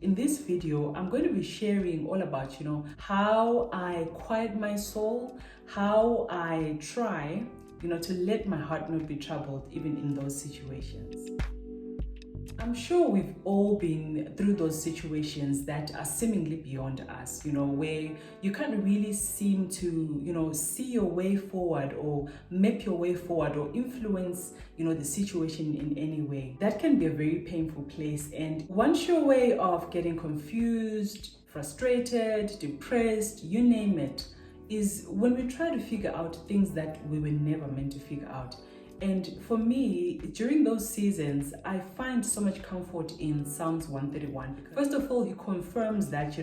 In this video, I'm going to be sharing all about, how I quiet my soul, how I try, to let my heart not be troubled even in those situations. I'm sure we've all been through those situations that are seemingly beyond us, where you can't really seem to, see your way forward or map your way forward or influence, the situation in any way. That can be a very painful place. And one sure way of getting confused, frustrated, depressed, you name it, is when we try to figure out things that we were never meant to figure out. And for me, during those seasons, I find so much comfort in Psalms 131. First of all, he confirms that,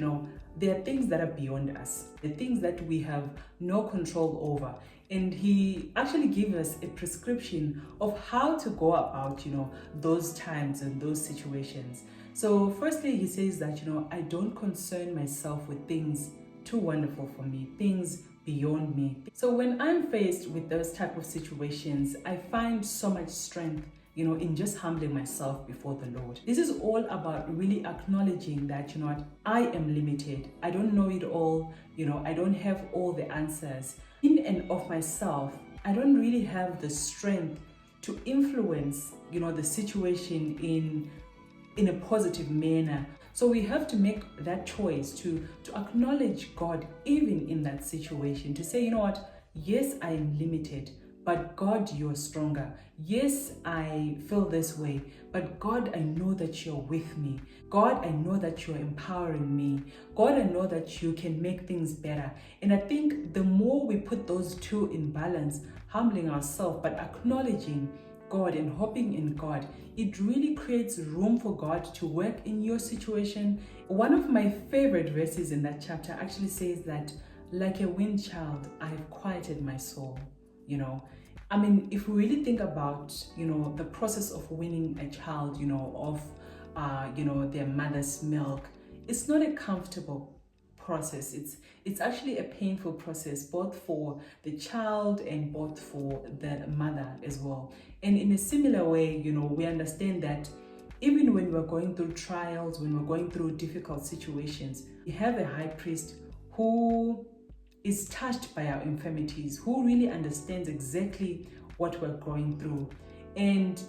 there are things that are beyond us, the things that we have no control over. And he actually gives us a prescription of how to go about, those times and those situations. So firstly, he says that, I don't concern myself with things too wonderful for me, things beyond me. So when I'm faced with those type of situations, I find so much strength, in just humbling myself before the Lord. This is all about really acknowledging that, I am limited. I don't know it all. I don't have all the answers. In and of myself, I don't really have the strength to influence, the situation in a positive manner. So we have to make that choice to acknowledge God even in that situation, to say, yes, I am limited, but God, you're stronger. Yes, I feel this way, but God, I know that you're with me. God, I know that you're empowering me. God, I know that you can make things better. And I think the more we put those two in balance, humbling ourselves, but acknowledging God and hoping in God, it really creates room for God to work in your situation. One of my favorite verses in that chapter actually says that, like a wind child, I have quieted my soul. If we really think about, the process of winning a child, of, their mother's milk, it's not a comfortable process. It's actually a painful process, both for the child and both for the mother as well. And in a similar way, we understand that even when we're going through trials, when we're going through difficult situations, we have a high priest who is touched by our infirmities, who really understands exactly what we're going through. And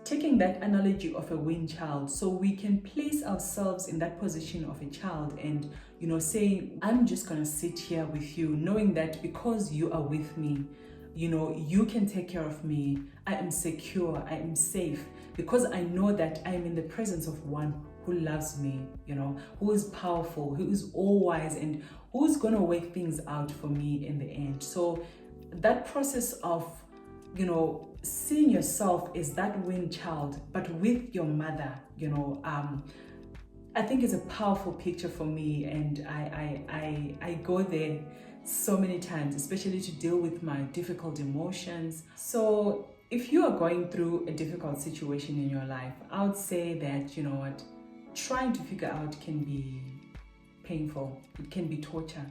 taking that analogy of a weaned child, so we can place ourselves in that position of a child and, saying, I'm just going to sit here with you, knowing that because you are with me, you can take care of me. I am secure. I am safe because I know that I am in the presence of one who loves me, who is powerful, who is all wise, and who is going to work things out for me in the end. So that process of, seeing yourself as that weaned child, but with your mother, I think is a powerful picture for me. And I go there so many times, especially to deal with my difficult emotions. So if you are going through a difficult situation in your life, I would say that, trying to figure out can be painful. It can be torture.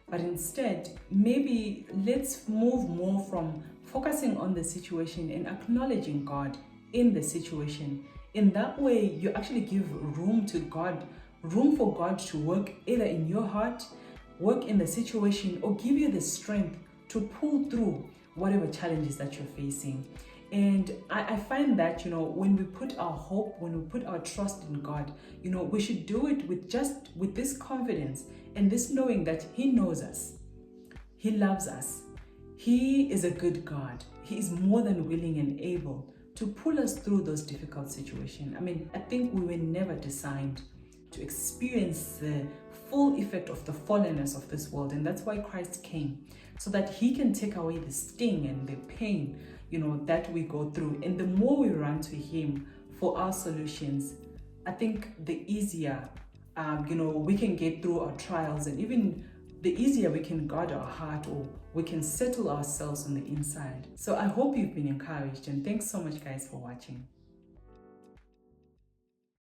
But instead, maybe let's move more from focusing on the situation and acknowledging God in the situation. In that way, you actually give room for God to work either in your heart, work in the situation, or give you the strength to pull through whatever challenges that you're facing. And I find that, when we put our hope, when we put our trust in God, we should do it with this confidence and this knowing that He knows us. He loves us. He is a good God. He is more than willing and able to pull us through those difficult situations. I think we were never designed to experience the full effect of the fallenness of this world. And that's why Christ came, so that He can take away the sting and the pain, that we go through. And the more we run to Him for our solutions, I think the easier, we can get through our trials, and even the easier we can guard our heart, or we can settle ourselves on the inside. So I hope you've been encouraged, and thanks so much, guys, for watching.